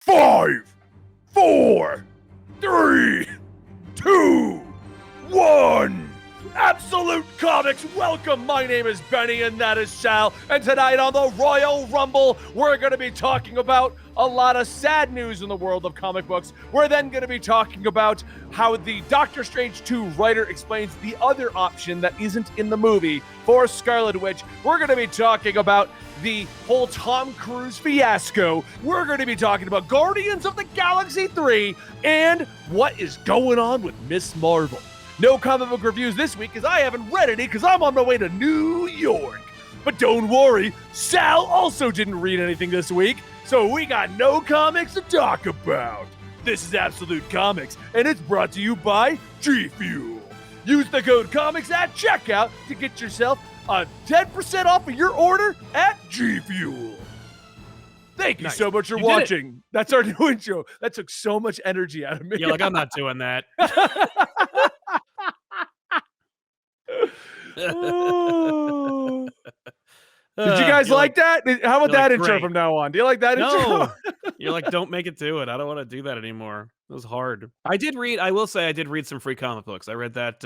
5, 4, 3, 2, 1. Absolute Comics, welcome. My name is Benny and that is Sal. And tonight on the Royal Rumble, we're going to be talking about a lot of sad news in the world of comic books. We're then going to be talking about how the Doctor Strange 2 writer explains the other option that isn't in the movie for Scarlet Witch. We're going to be talking about the whole Tom Cruise fiasco. We're going to be talking about Guardians of the Galaxy 3 and what is going on with Miss Marvel. No comic book reviews this week because I haven't read any because I'm on my way to New York. But don't worry, Sal also didn't read anything this week, so we got no comics to talk about. This is Absolute Comics, and it's brought to you by G Fuel. Use the code COMICS at checkout to get yourself a 10% off of your order at G Fuel. Thank you so much for watching. That's our new intro. That took so much energy out of me. Yeah, like I'm not doing that. Did you guys like that? How about that intro great. from now on? Do you like that intro? You're like, don't make it do it. I don't want to do that anymore. It was hard. I will say I did read some free comic books. I read that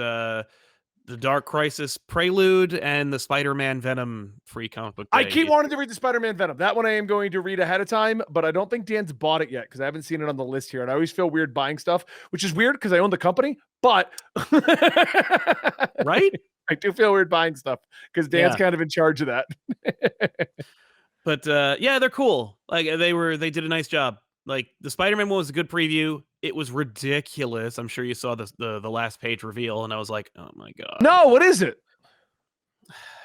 the Dark Crisis Prelude and the Spider-Man Venom free comic book. I keep wanting to read the Spider-Man Venom. That one I am going to read ahead of time, but I don't think Dan's bought it yet because I haven't seen it on the list here. And I always feel weird buying stuff, which is weird because I own the company, but right? I do feel weird buying stuff because Dan's kind of in charge of that. But yeah, they're cool. Like they did a nice job. Like the Spider-Man one was a good preview. It was ridiculous. I'm sure you saw the last page reveal, and I was like, oh my god. No, what is it?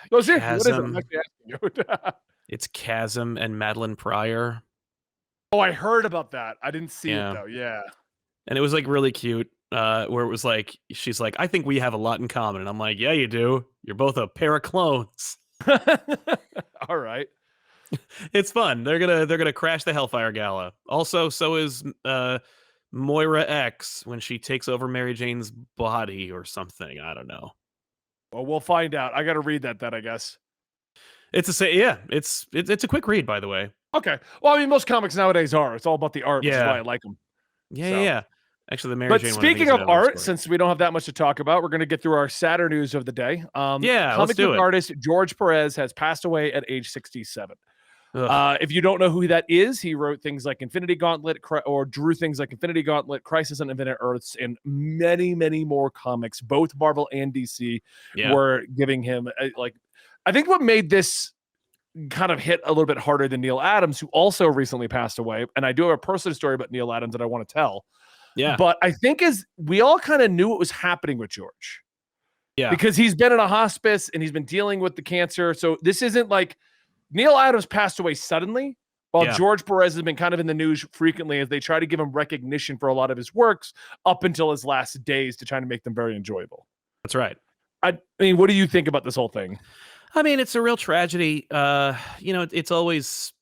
What is it? Chasm. I'm actually asking you. It's Chasm and Madeline Pryor. Oh, I heard about that. I didn't see it though. Yeah. And it was like really cute. Where it was like, she's like, I think we have a lot in common. And I'm like, yeah, you do. You're both a pair of clones. All right. It's fun. They're gonna crash the Hellfire Gala. Also, so is Moira X when she takes over Mary Jane's body or something. I don't know. Well, we'll find out. I got to read that then, I guess. It's a quick read, by the way. Okay. Well, I mean, most comics nowadays are. It's all about the art, which is why I like them. Yeah. Actually, the Mary Jane one. But speaking of art, since we don't have that much to talk about, we're going to get through our sadder news of the day. Let's do it. Artist George Perez has passed away at age 67. If you don't know who that is, he wrote things like Infinity Gauntlet or drew things like Infinity Gauntlet, Crisis on Infinite Earths, and many, many more comics. Both Marvel and DC were giving him I think what made this kind of hit a little bit harder than Neil Adams, who also recently passed away. And I do have a personal story about Neil Adams that I want to tell. Yeah. But I think we all kind of knew what was happening with George. Yeah. Because he's been in a hospice and he's been dealing with the cancer. So this isn't like Neil Adams passed away suddenly, while George Perez has been kind of in the news frequently as they try to give him recognition for a lot of his works up until his last days to try to make them very enjoyable. That's right. I mean, what do you think about this whole thing? I mean, it's a real tragedy. It's always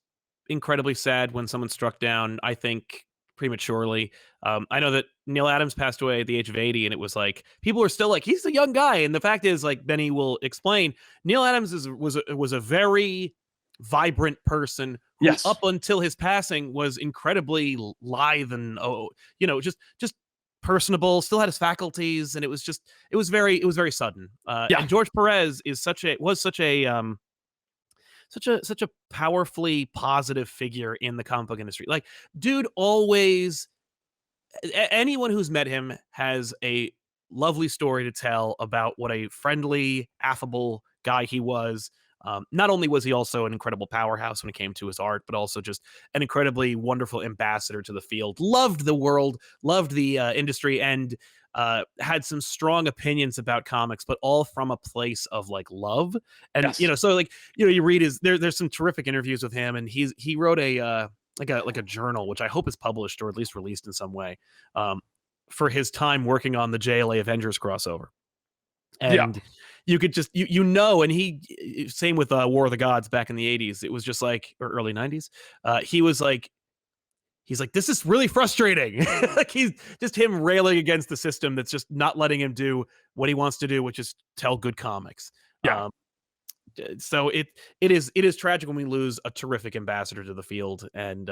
incredibly sad when someone's struck down, I think, prematurely. I know that Neil Adams passed away at the age of 80, and it was like people were still like, he's a young guy. And the fact is, like Benny will explain, Neil Adams was a very vibrant person who up until his passing was incredibly lithe and just personable, still had his faculties, and it was very sudden. And George Perez is such a powerfully positive figure in the comic book industry. Like, dude, always, anyone who's met him has a lovely story to tell about what a friendly, affable guy he was. Not only was he also an incredible powerhouse when it came to his art, but also just an incredibly wonderful ambassador to the field. Loved the world, loved the industry, and had some strong opinions about comics, but all from a place of like love. And you read there's some terrific interviews with him, and he wrote a journal, which I hope is published or at least released in some way, for his time working on the JLA Avengers crossover. And you could just, and he, same with War of the Gods back in the 80s. It was just like, or early 90s. He's like, this is really frustrating. Like he's just him railing against the system that's just not letting him do what he wants to do, which is tell good comics. So it is tragic when we lose a terrific ambassador to the field, and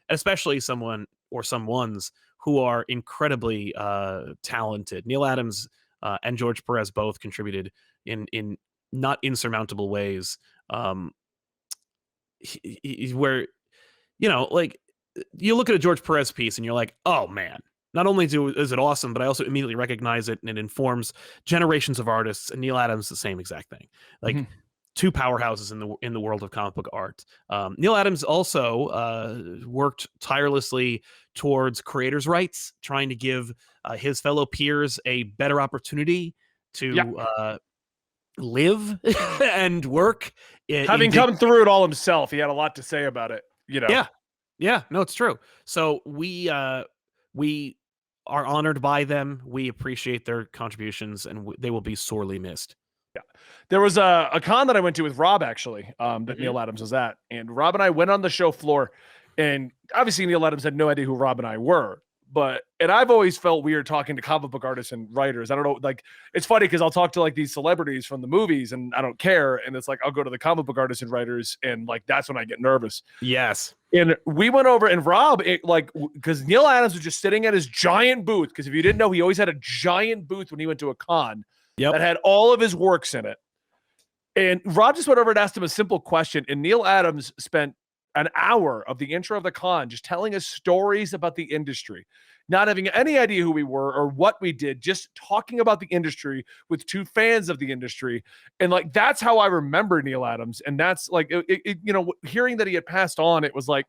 especially someone or someones who are incredibly talented. Neil Adams and George Perez both contributed in not insurmountable ways. Um, where like you look at a George Perez piece and you're like, oh man, not only is it awesome, but I also immediately recognize it and it informs generations of artists. And Neil Adams, the same exact thing. Like two powerhouses in the world of comic book art. Neil Adams also worked tirelessly towards creators' rights, trying to give his fellow peers a better opportunity to live and work. Having come through it all himself, he had a lot to say about it. Yeah, no, it's true. So we are honored by them. We appreciate their contributions, and they will be sorely missed. Yeah, there was a con that I went to with Rob actually, that Neil Adams was at, and Rob and I went on the show floor, and obviously Neil Adams had no idea who Rob and I were. And I've always felt weird talking to comic book artists and writers. I don't know, like, it's funny because I'll talk to like these celebrities from the movies and I don't care. And it's like, I'll go to the comic book artists and writers. And like, that's when I get nervous. Yes. And we went over and Rob, because Neil Adams was just sitting at his giant booth. Because if you didn't know, he always had a giant booth when he went to a con that had all of his works in it. And Rob just went over and asked him a simple question. And Neil Adams spent an hour of the intro of the con just telling us stories about the industry, not having any idea who we were or what we did, just talking about the industry with two fans of the industry. And like, that's how I remember Neil Adams. And that's like, hearing that he had passed on, it was like,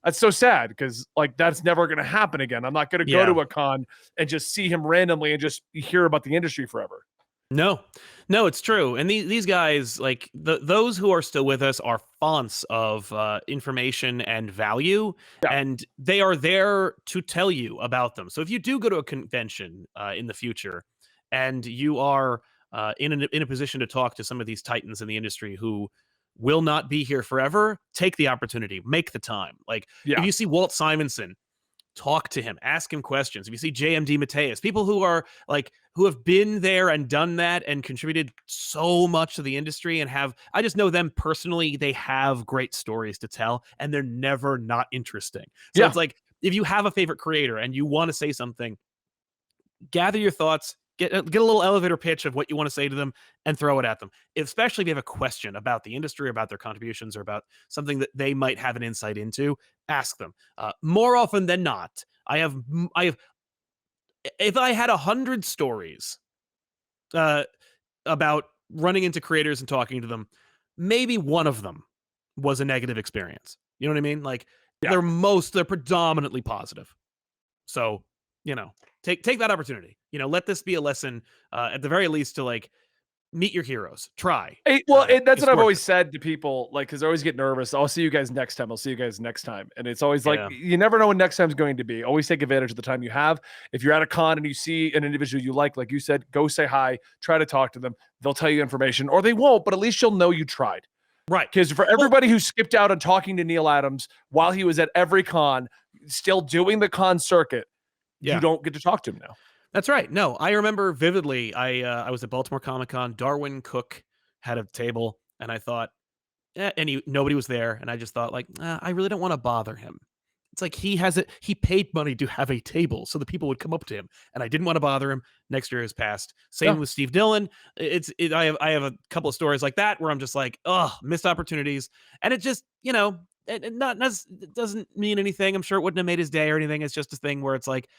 that's so sad because like, that's never going to happen again. I'm not going to go to a con and just see him randomly and just hear about the industry forever. No, it's true. And these guys, like those who are still with us, are fonts of information and value, and they are there to tell you about them. So if you do go to a convention in the future, and you are in a position to talk to some of these titans in the industry who will not be here forever, take the opportunity, make the time. Like if you see Walt Simonson, talk to him, ask him questions. If you see JMD Mateus, people who are like, who have been there and done that and contributed so much to the industry and I just know them personally, they have great stories to tell and they're never not interesting. So it's like, if you have a favorite creator and you want to say something, gather your thoughts, get a little elevator pitch of what you want to say to them and throw it at them. Especially if you have a question about the industry, about their contributions, or about something that they might have an insight into, ask them. More often than not, I have, if I had 100 stories about running into creators and talking to them, maybe one of them was a negative experience. You know what I mean? Like they're predominantly positive. So, take that opportunity. Let this be a lesson, at the very least, to like meet your heroes. Try. That's what I've always said to people, like, because I always get nervous. I'll see you guys next time. I'll see you guys next time. And it's always like, you never know when next time's going to be. Always take advantage of the time you have. If you're at a con and you see an individual you like you said, go say hi, try to talk to them. They'll tell you information, or they won't, but at least you'll know you tried. Right. Because for everybody who skipped out on talking to Neil Adams while he was at every con, still doing the con circuit, you don't get to talk to him now. That's right. No, I remember vividly. I was at Baltimore Comic Con. Darwin Cook had a table, and I thought, and nobody was there, and I just thought, like, I really don't want to bother him. It's like he paid money to have a table so the people would come up to him, and I didn't want to bother him. Next year has passed. Same with Steve Dillon. I have a couple of stories like that where I'm just like, missed opportunities, and it just it doesn't mean anything. I'm sure it wouldn't have made his day or anything. It's just a thing where it's like,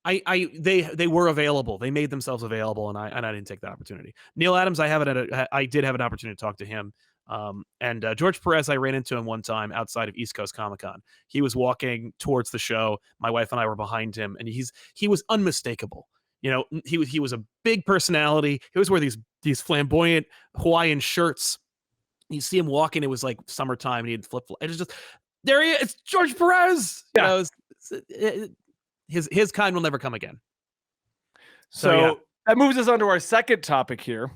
they were available. They made themselves available, and I didn't take that opportunity. Neil Adams, I did have an opportunity to talk to him. And George Perez, I ran into him one time outside of East Coast Comic Con. He was walking towards the show. My wife and I were behind him, and he was unmistakable. He was a big personality. He was wearing these flamboyant Hawaiian shirts. You see him walking. It was like summertime, and he had flip-flops. It was just, there he is. It's George Perez. His kind will never come again. So that moves us on to our second topic here,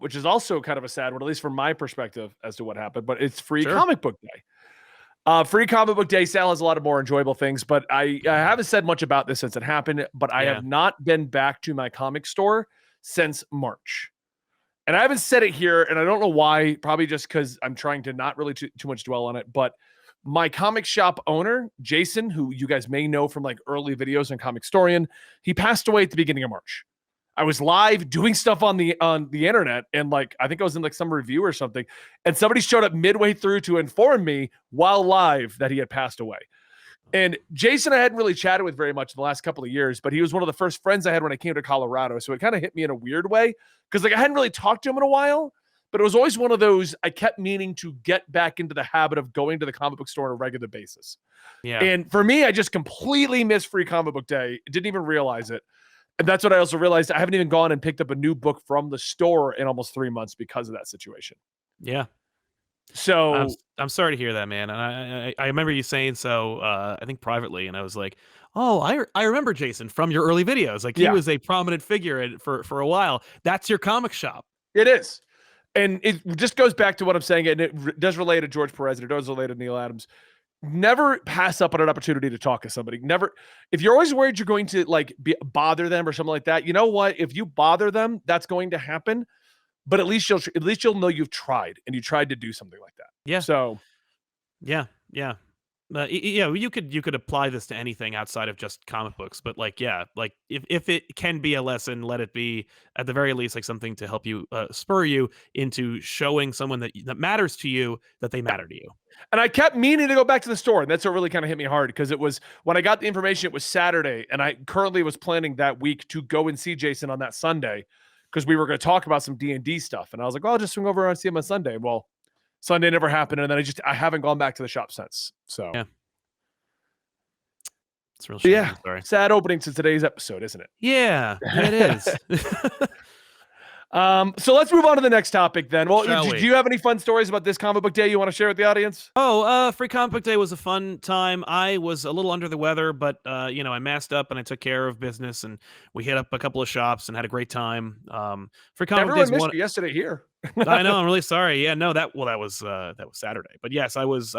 which is also kind of a sad one, at least from my perspective as to what happened, but it's Free Comic Book Day. Free Comic Book Day, Sal has a lot of more enjoyable things, but I haven't said much about this since it happened, but I have not been back to my comic store since March. and I haven't said it here, and I don't know why, probably just because I'm trying to not really too much dwell on it, but my comic shop owner, Jason, who you guys may know from like early videos on Comic Storian, he passed away at the beginning of March. I was live doing stuff on the internet, and like I think I was in like some review or something, and somebody showed up midway through to inform me while live that he had passed away. And Jason, I hadn't really chatted with very much in the last couple of years, but he was one of the first friends I had when I came to Colorado. So it kind of hit me in a weird way because like I hadn't really talked to him in a while, but it was always one of those I kept meaning to get back into the habit of going to the comic book store on a regular basis. Yeah. And for me, I just completely missed Free Comic Book Day. Didn't even realize it. And that's what I also realized. I haven't even gone and picked up a new book from the store in almost 3 months because of that situation. Yeah. So I'm sorry to hear that, man. And I remember you saying so, I think privately, and I was like, oh, I remember Jason from your early videos. Like he was a prominent figure for a while. That's your comic shop. It is. And it just goes back to what I'm saying, and it does relate to George Perez, and it does relate to Neil Adams. Never pass up on an opportunity to talk to somebody. Never, if you're always worried you're going to like bother them or something like that, you know what? If you bother them, that's going to happen. But at least you'll know you've tried and you tried to do something like that. Yeah. So, yeah. You could apply this to anything outside of just comic books, but like, yeah, like if it can be a lesson, let it be at the very least like something to help you spur you into showing someone that matters to you that they matter to you. And I kept meaning to go back to the store, and that's what really kind of hit me hard because it was when I got the information, it was Saturday, and I currently was planning that week to go and see Jason on that Sunday because we were going to talk about some D&D stuff, and I was like, well, I'll just swing over and see him on Sunday. Well, Sunday never happened, and then I haven't gone back to the shop since. So yeah, it's real shame. Yeah, sorry. Sad opening to today's episode, isn't it? Yeah, it is. So let's move on to the next topic then. Well, do you have any fun stories about this comic book day you want to share with the audience? Free Comic Book Day was a fun time. I was a little under the weather, but I masked up and I took care of business, and we hit up a couple of shops and had a great time. Free Comic Everyone Book Day missed you yesterday here. I know. I'm really sorry. Yeah, no, that was Saturday. But yes, I was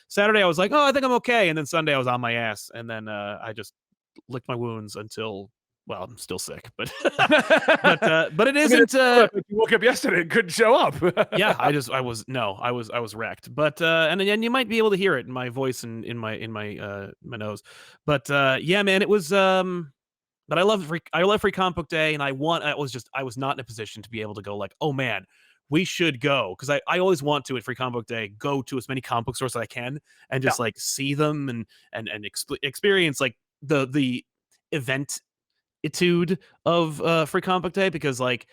Saturday I was like, oh, I think I'm okay, and then Sunday I was on my ass, and then I just licked my wounds until. Well, I'm still sick, but but it isn't. You woke up yesterday and couldn't show up. Yeah, I was wrecked. But and you might be able to hear it in my voice and in my my nose. But yeah, man, it was. But I love Free Comic Book Day, and I was not in a position to be able to go like, oh man, we should go, because I always want to at Free Comic Book Day go to as many comic book stores as I can and just like see them and experience like the event-itude of Free Comic Book Day, because like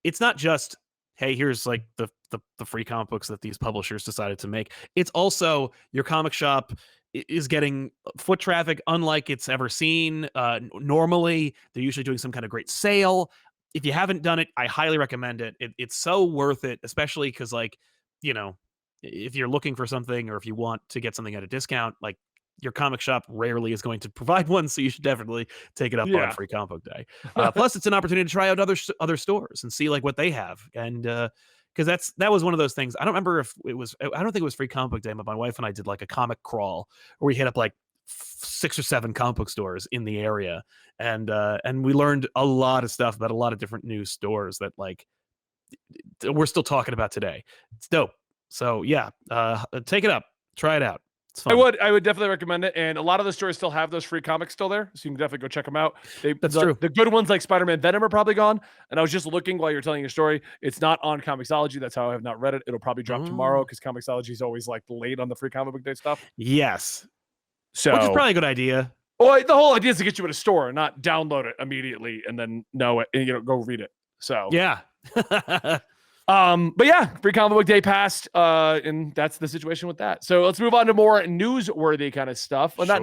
it's not just hey, here's like the free comic books that these publishers decided to make. It's also your comic shop is getting foot traffic unlike it's ever seen. Normally, they're usually doing some kind of great sale. If you haven't done it, I highly recommend it. It's so worth it, especially because, like, if you're looking for something or if you want to get something at a discount, like your comic shop rarely is going to provide one, so you should definitely take it up on Free Comic Book Day. Plus, it's an opportunity to try out other stores and see like what they have, and because that was one of those things. I don't remember if it was. I don't think it was Free Comic Book Day, but my wife and I did like a comic crawl where we hit up like 6 or 7 comic book stores in the area, and we learned a lot of stuff about a lot of different new stores that like we're still talking about today. It's dope. So yeah, take it up, try it out. I would definitely recommend it, and a lot of the stores still have those free comics still there, so you can definitely go check them out. That's true. The good ones like Spider-Man Venom are probably gone, and I was just looking while you're telling your story. It's not on Comixology. That's how I have not read it. It'll probably drop tomorrow because Comixology is always like late on the Free Comic Book Day stuff. Yes, so which is probably a good idea. Well, the whole idea is to get you at a store, not download it immediately and then know it and go read it. So yeah. But yeah, Free Comic Book Day passed, and that's the situation with that. So let's move on to more newsworthy kind of stuff. Well, not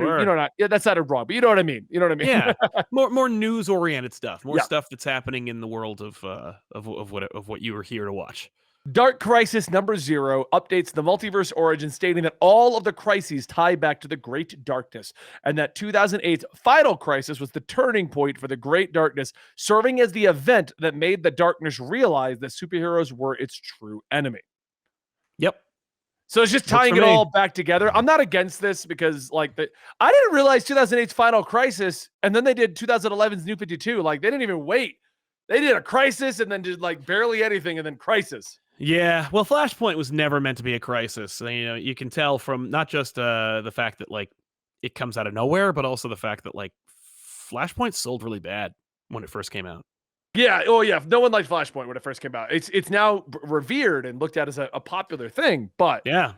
that sounded wrong, but you know what I mean. You know what I mean? Yeah, more news oriented stuff, more stuff that's happening in the world of what you were here to watch. Dark Crisis #0 updates the multiverse origin, stating that all of the crises tie back to the Great Darkness, and that 2008's final crisis was the turning point for the Great Darkness, serving as the event that made the Darkness realize that superheroes were its true enemy. Yep. So it's just tying it all back together. I'm not against this because, like, I didn't realize 2008's final crisis, and then they did 2011's New 52. Like, they didn't even wait They did a Crisis and then did like barely anything and then Crisis. Yeah, well, Flashpoint was never meant to be a crisis. You know, you can tell from not just the fact that like it comes out of nowhere, but also the fact that like Flashpoint sold really bad when it first came out. Yeah. Oh, yeah. No one liked Flashpoint when it first came out. It's now revered and looked at as a popular thing, but Yeah,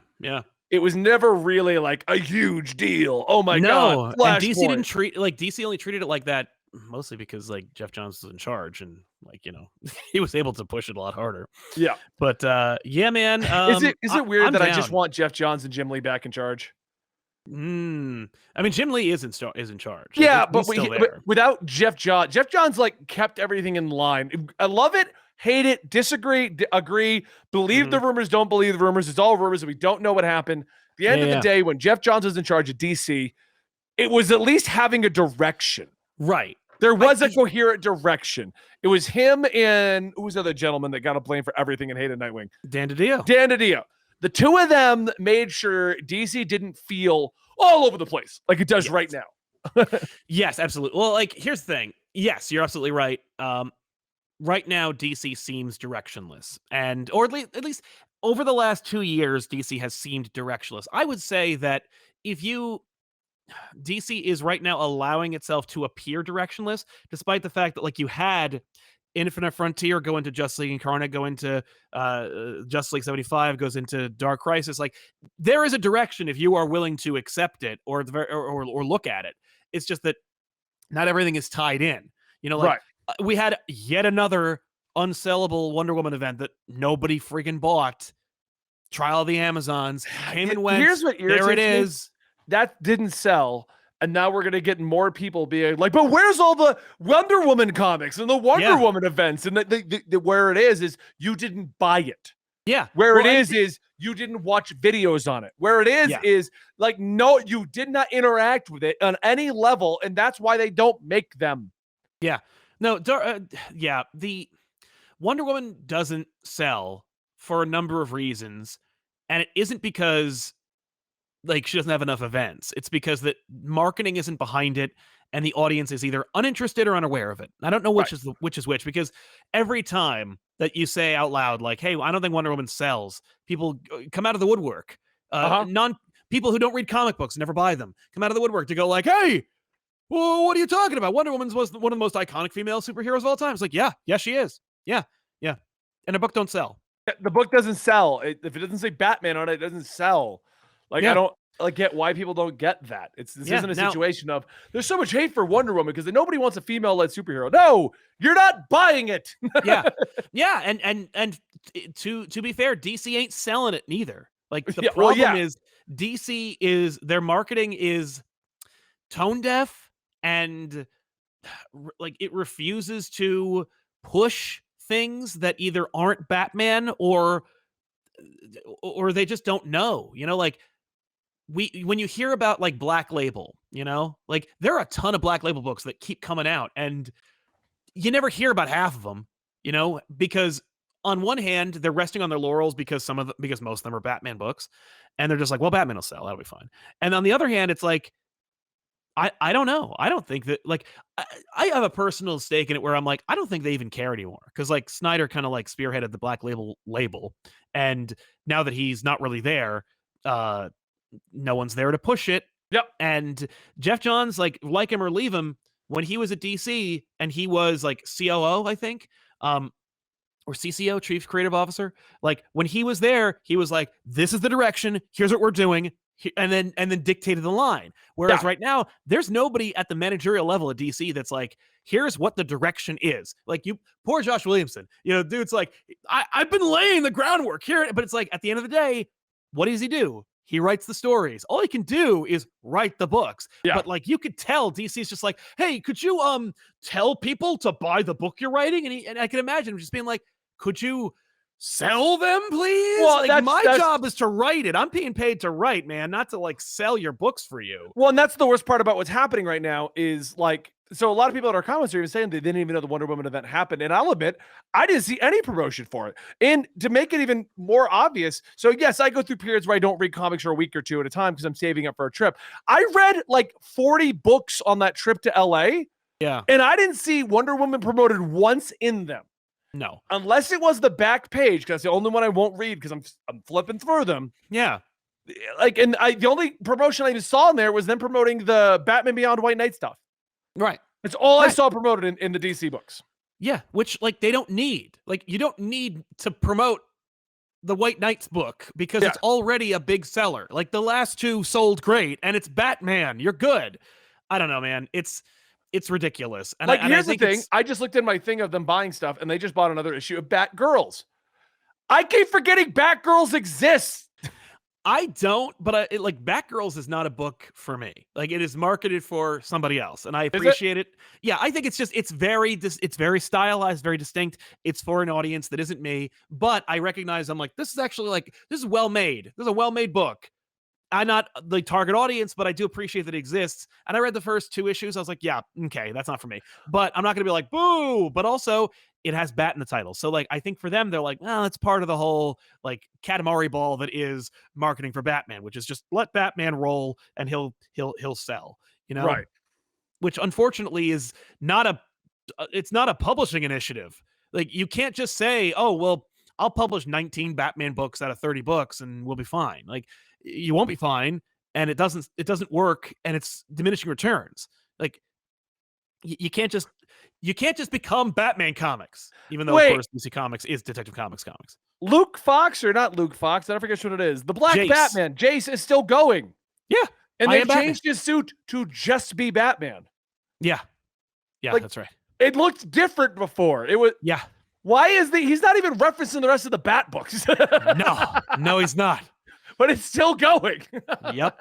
it was never really like a huge deal. Oh my God, no, and DC Flashpoint. didn't treat DC only treated it like that mostly because like Jeff Johns was in charge and like he was able to push it a lot harder. Yeah. But yeah, man, Is it weird I'm that down. I just want Jeff Johns and Jim Lee back in charge? I mean, Jim Lee is in charge. Yeah, Like, but, he's still but there. without Jeff Johns like kept everything in line. I love it, hate it, disagree, agree, believe the rumors, don't believe the rumors. It's all rumors and we don't know what happened. At the end of the day, when Jeff Johns was in charge of DC, it was at least having a direction. Right. There was a coherent direction. It was him and who was the other gentleman that got a blame for everything and hated Nightwing? Dan DiDio. The two of them made sure DC didn't feel all over the place like it does right now. Yes, absolutely. Well, like here's the thing. Yes, you're absolutely right. Right now DC seems directionless, or at least over the last 2 years, DC has seemed directionless. I would say that DC is right now allowing itself to appear directionless, despite the fact that like you had Infinite Frontier go into Justice League Incarnate, go into Justice League 75, goes into Dark Crisis. Like there is a direction if you are willing to accept it or look at it. It's just that not everything is tied in. We had yet another unsellable Wonder Woman event that nobody freaking bought. Trial of the Amazons came and went. Here's what irritates there it me. is. That didn't sell. And now we're going to get more people being like, but where's all the Wonder Woman comics and the Wonder Woman events? And where it is you didn't buy it. Yeah. Where it is you didn't watch videos on it. Where it is like, no, you did not interact with it on any level. And that's why they don't make them. Yeah. No, the Wonder Woman doesn't sell for a number of reasons. And it isn't because like she doesn't have enough events. It's because that marketing isn't behind it and the audience is either uninterested or unaware of it. I don't know which is which because every time that you say out loud like, hey, I don't think Wonder Woman sells, people come out of the woodwork. People who don't read comic books, never buy them, come out of the woodwork to go like, hey, well, what are you talking about? Wonder Woman's was one of the most iconic female superheroes of all time. It's like, yeah, she is. Yeah. And her book don't sell. The book doesn't sell. If it doesn't say Batman on it, it doesn't sell. Like, I don't get why people don't get that. This isn't a situation of there's so much hate for Wonder Woman because nobody wants a female-led superhero. No, you're not buying it. Yeah. And to be fair, DC ain't selling it neither. Like the problem is DC is their marketing is tone deaf and like it refuses to push things that either aren't Batman or they just don't know. Like when you hear about like Black Label, like there are a ton of Black Label books that keep coming out and you never hear about half of them, because on one hand they're resting on their laurels because most of them are Batman books and they're just like, well, Batman will sell, that'll be fine. And on the other hand, it's like, I don't know. I don't think that like I have a personal stake in it where I'm like, I don't think they even care anymore. Cause like Snyder kind of like spearheaded the Black label. And now that he's not really there, no one's there to push it. Yep. And Jeff Johns, like him or leave him, when he was at DC and he was like COO, I think, or CCO, Chief Creative Officer. Like when he was there, he was like, this is the direction. Here's what we're doing. And then dictated the line. Whereas right now, there's nobody at the managerial level at DC that's like, here's what the direction is. Like poor Josh Williamson, dude's like, I've been laying the groundwork here. But it's like, at the end of the day, what does he do? He writes the stories. All he can do is write the books. Yeah. But like you could tell DC's just like, hey, could you tell people to buy the book you're writing? And I can imagine him just being like, could you sell them, please? Well, like my job is to write it. I'm being paid to write, man, not to like sell your books for you. Well, and that's the worst part about what's happening right now is like, so a lot of people in our comments are even saying they didn't even know the Wonder Woman event happened. And I'll admit, I didn't see any promotion for it. And to make it even more obvious, so yes, I go through periods where I don't read comics for a week or two at a time because I'm saving up for a trip. I read like 40 books on that trip to LA. Yeah. And I didn't see Wonder Woman promoted once in them. No. Unless it was the back page, because that's the only one I won't read because I'm flipping through them. Yeah. Like, and the only promotion I just saw in there was them promoting the Batman Beyond White Knight stuff. Right. It's all I Right. saw promoted in the DC books. Yeah, which like they don't need. Like you don't need to promote the White Knight's book because Yeah. it's already a big seller. Like the last two sold great and it's Batman. You're good. I don't know, man. It's ridiculous. And Like, I here's the think thing. I just looked at my thing of them buying stuff, and they just bought another issue of Batgirls. I keep forgetting Batgirls exists. I don't, but like Batgirls is not a book for me. Like it is marketed for somebody else, and I appreciate it? Yeah, I think it's very stylized, very distinct. It's for an audience that isn't me, but I recognize I'm like this is actually like this is well made. This is a well made book. I'm not the target audience, but I do appreciate that it exists. And I read the first 2 issues. I was like, yeah, okay, that's not for me. But I'm not going to be like, boo. But also, it has Bat in the title. So, like, I think for them, they're like, well, it's part of the whole, like, Katamari ball that is marketing for Batman, which is just let Batman roll and he'll sell, you know? Right. Which, unfortunately, is not it's not a publishing initiative. Like, you can't just say, oh, well, I'll publish 19 Batman books out of 30 books and we'll be fine. Like, you won't be fine, and it doesn't work, and it's diminishing returns. Like you can't just become Batman comics, even though of course DC Comics is Detective Comics. Luke Fox, or not Luke Fox, I forget what it is. The Black Jace. Batman, Jace, is still going. Yeah, and they changed his suit to just be Batman. Yeah, like, that's right. It looked different before. It was Why is he's not even referencing the rest of the Bat books? No, he's not. But it's still going. Yep,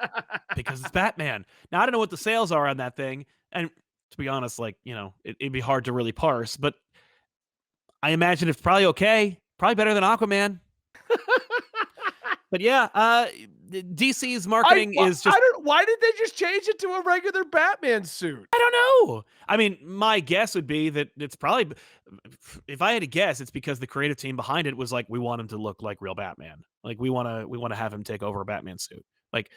because it's Batman. Now, I don't know what the sales are on that thing, and to be honest, like, you know, it'd be hard to really parse, but I imagine it's probably okay. Probably better than Aquaman. But yeah, DC's marketing is just... Why did they just change it to a regular Batman suit? I don't know. I mean, my guess would be that it's probably... If I had to guess, it's because the creative team behind it was like, we want him to look like real Batman. Like, we want to have him take over a Batman suit. Like,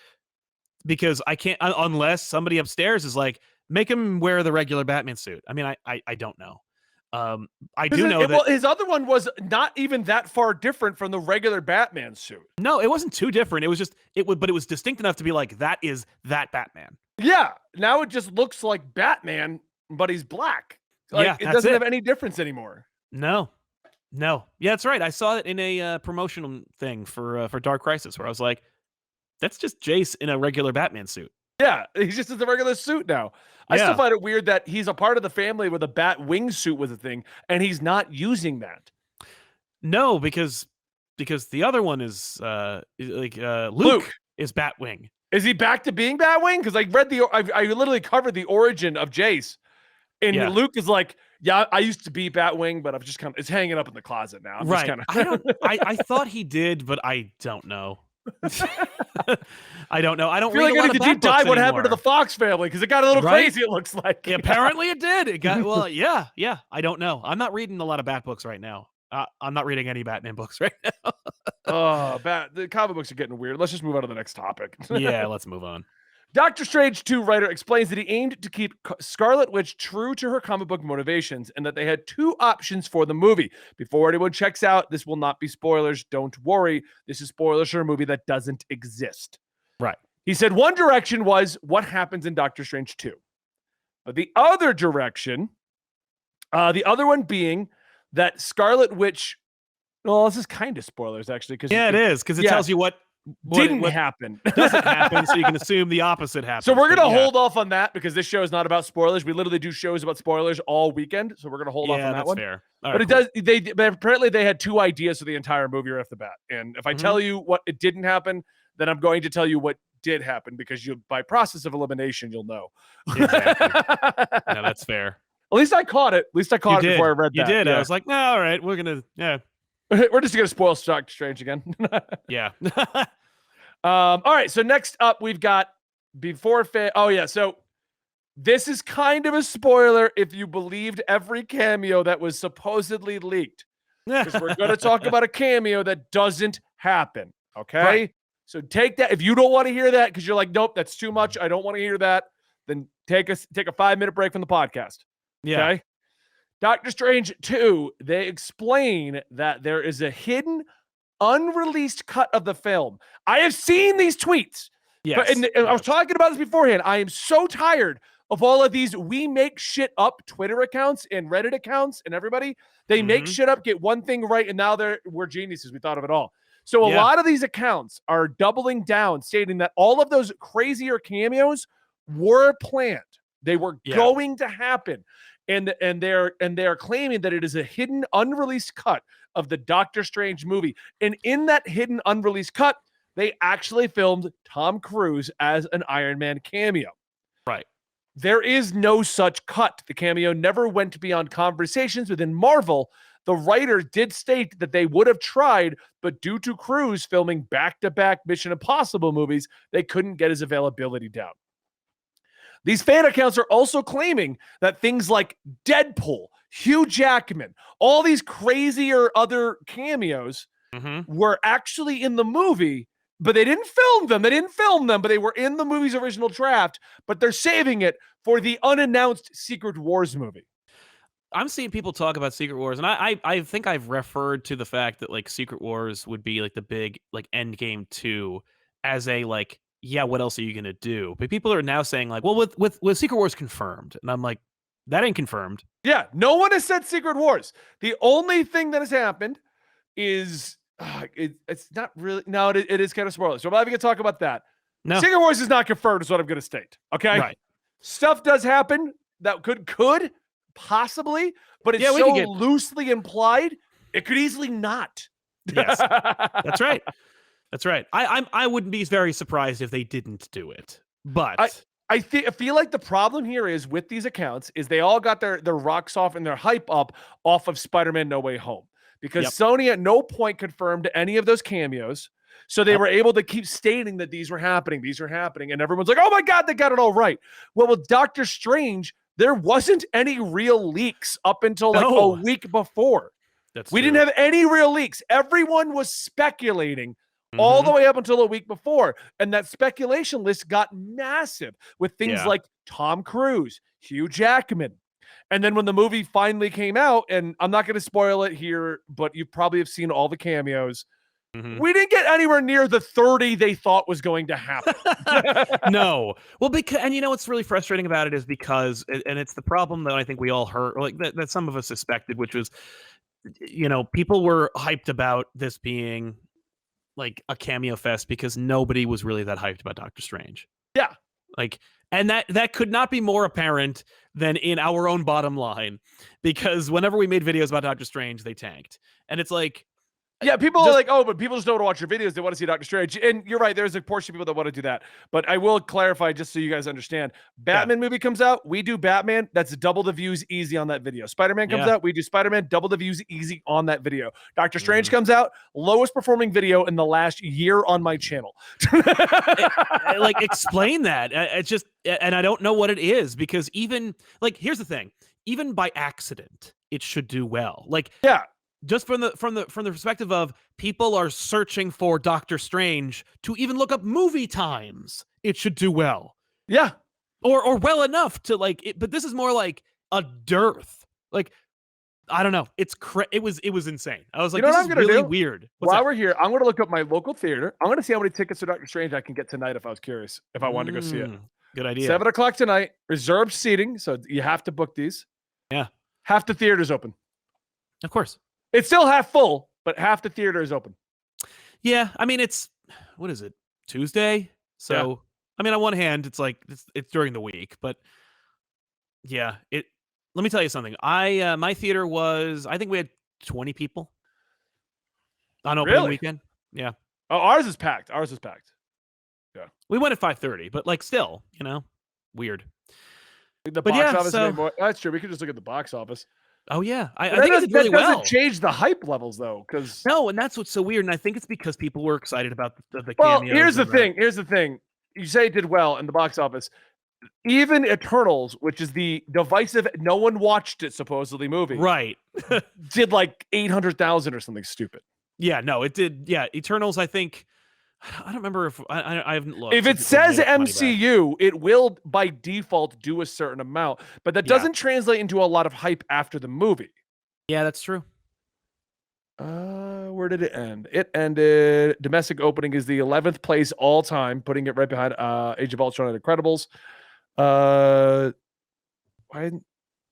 because I can't... Unless somebody upstairs is like, make him wear the regular Batman suit. I mean, I don't know. I do know that his other one was not even that far different from the regular Batman suit. No, it wasn't too different. It was just but it was distinct enough to be like, that is that Batman. Yeah. Now it just looks like Batman, but he's black. Like, yeah, it doesn't have any difference anymore. No. Yeah, that's right. I saw it in a promotional thing for Dark Crisis, where I was like, that's just Jace in a regular Batman suit. Yeah, he's just in the regular suit now. I still find it weird that he's a part of the family where the bat wing suit was a thing, and he's not using that. No, because the other one is Luke is Batwing. Is he back to being Batwing? Because I read I literally covered the origin of Jace, and Luke is like, yeah, I used to be Batwing, but I'm just kind of, it's hanging up in the closet now. Right. I thought he did, but I don't know. I don't know. I don't feel like I need to deep dive what happened to the Fox family, because it got a little crazy, it looks like. Yeah, apparently it did. It got, well, yeah. I don't know. I'm not reading a lot of Bat books right now. I'm not reading any Batman books right now. The comic books are getting weird. Let's just move on to the next topic. Yeah, let's move on. Doctor Strange 2 writer explains that he aimed to keep Scarlet Witch true to her comic book motivations, and that they had 2 options for the movie. Before anyone checks out, this will not be spoilers. Don't worry. This is spoilers for a movie that doesn't exist. Right. He said one direction was what happens in Doctor Strange 2. But the other direction, the other one being that Scarlet Witch, well, this is kind of spoilers, actually. Yeah, it is, because it tells you what didn't happen. Doesn't happen, so you can assume the opposite happens. So we're going to hold off on that, because this show is not about spoilers. We literally do shows about spoilers all weekend, so we're going to hold off on that one. Yeah, that's fair. But it does. But apparently they had 2 ideas for the entire movie right off the bat. And if I tell you what it didn't happen, then I'm going to tell you what did happen, because by process of elimination, you'll know. Exactly. Yeah, that's fair. At least I caught it. At least I caught it before I read that. You did. Yeah. I was like, no, all right, we're going to, We're just going to spoil Doctor Strange again. Yeah. All right. So next up, we've got so this is kind of a spoiler if you believed every cameo that was supposedly leaked, because we're going to talk about a cameo that doesn't happen. Okay. Right. So take that. If you don't want to hear that, because you're like, nope, that's too much, I don't want to hear that, then take a 5-minute break from the podcast. Yeah. Okay. Doctor Strange 2, they explain that there is a hidden, unreleased cut of the film. I have seen these tweets. But Yes. and I was talking about this beforehand. I am so tired of all of these we make shit up Twitter accounts and Reddit accounts and everybody. They make shit up, get one thing right, and now we're geniuses. We thought of it all. So a lot of these accounts are doubling down, stating that all of those crazier cameos were planned. They were going to happen. And they're claiming that it is a hidden, unreleased cut of the Doctor Strange movie. And in that hidden, unreleased cut, they actually filmed Tom Cruise as an Iron Man cameo. Right. There is no such cut. The cameo never went beyond conversations within Marvel. The writer did state that they would have tried, but due to Cruise filming back-to-back Mission Impossible movies, they couldn't get his availability down. These fan accounts are also claiming that things like Deadpool, Hugh Jackman, all these crazier other cameos were actually in the movie, but they didn't film them. But they were in the movie's original draft, but they're saving it for the unannounced Secret Wars movie. I'm seeing people talk about Secret Wars, and I think I've referred to the fact that like Secret Wars would be like the big like Endgame 2 as a like, yeah, what else are you gonna do? But people are now saying like, well, with Secret Wars confirmed, and I'm like, that ain't confirmed. Yeah, no one has said Secret Wars. The only thing that has happened is it's not really. No, it is kind of spoilers. So I'm not even gonna talk about that. No, Secret Wars is not confirmed. Is what I'm gonna state. Okay, right. Stuff does happen that could possibly, but it's so loosely implied. It could easily not. Yes, that's right. That's right. I wouldn't be very surprised if they didn't do it. But I feel like the problem here is with these accounts is they all got their rocks off and their hype up off of Spider-Man No Way Home because Sony at no point confirmed any of those cameos. So they were able to keep stating that these were happening, and everyone's like, oh my God, they got it all right. Well, with Doctor Strange, there wasn't any real leaks up until like a week before. We didn't have any real leaks. Everyone was speculating all the way up until a week before. And that speculation list got massive with things like Tom Cruise, Hugh Jackman. And then when the movie finally came out, and I'm not going to spoil it here, but you probably have seen all the cameos. We didn't get anywhere near the 30 they thought was going to happen. No. Well, and you know what's really frustrating about it is because, and it's the problem that I think we all heard, like that some of us suspected, which was, you know, people were hyped about this being like a cameo fest because nobody was really that hyped about Doctor Strange. Yeah. Like, and that could not be more apparent than in our own bottom line, because whenever we made videos about Doctor Strange, they tanked. And it's like, yeah, people are like, oh, but people just don't want to watch your videos. They want to see Doctor Strange. And you're right. There's a portion of people that want to do that. But I will clarify just so you guys understand. Batman movie comes out. We do Batman. That's double the views easy on that video. Spider-Man comes out. We do Spider-Man. Double the views easy on that video. Doctor Strange comes out. Lowest performing video in the last year on my channel. Like, explain that. It's just, and I don't know what it is, because even, like, here's the thing. Even by accident, it should do well. Like, yeah. Just from the perspective of people are searching for Doctor Strange to even look up movie times, it should do well. Yeah. Or well enough to like it, but this is more like a dearth. Like, I don't know. It was insane. I was like, this is really weird. While we're here, I'm going to look up my local theater. I'm going to see how many tickets to Doctor Strange I can get tonight if I was curious, if I wanted to go see it. Good idea. 7 o'clock tonight, reserved seating. So you have to book these. Yeah. Half the theater's open. Of course. It's still half full, but half the theater is open. Yeah, I mean, what is it? Tuesday? So, I mean, on one hand, it's like it's during the week, but yeah, let me tell you something. My theater was, I think we had 20 people on opening weekend. Yeah. Oh, ours is packed. Yeah. We went at 5:30, but like still, you know, weird. The box office that's true. We could just look at the box office. Oh yeah, I think it did really well. Doesn't change the hype levels though, because and that's what's so weird. And I think it's because people were excited about the well, cameos. Here's the thing. You say it did well in the box office. Even Eternals, which is the divisive, no one watched it supposedly movie, right? did like 800,000 or something stupid. Yeah, no, it did. Yeah, Eternals. I think I don't remember if I haven't looked. If it If they've says made its money back. MCU, it will by default do a certain amount, but that Yeah. doesn't translate into a lot of hype after the movie. Yeah, that's true. Where did it end? It ended domestic opening is the 11th place all time, putting it right behind Age of Ultron and Incredibles. Why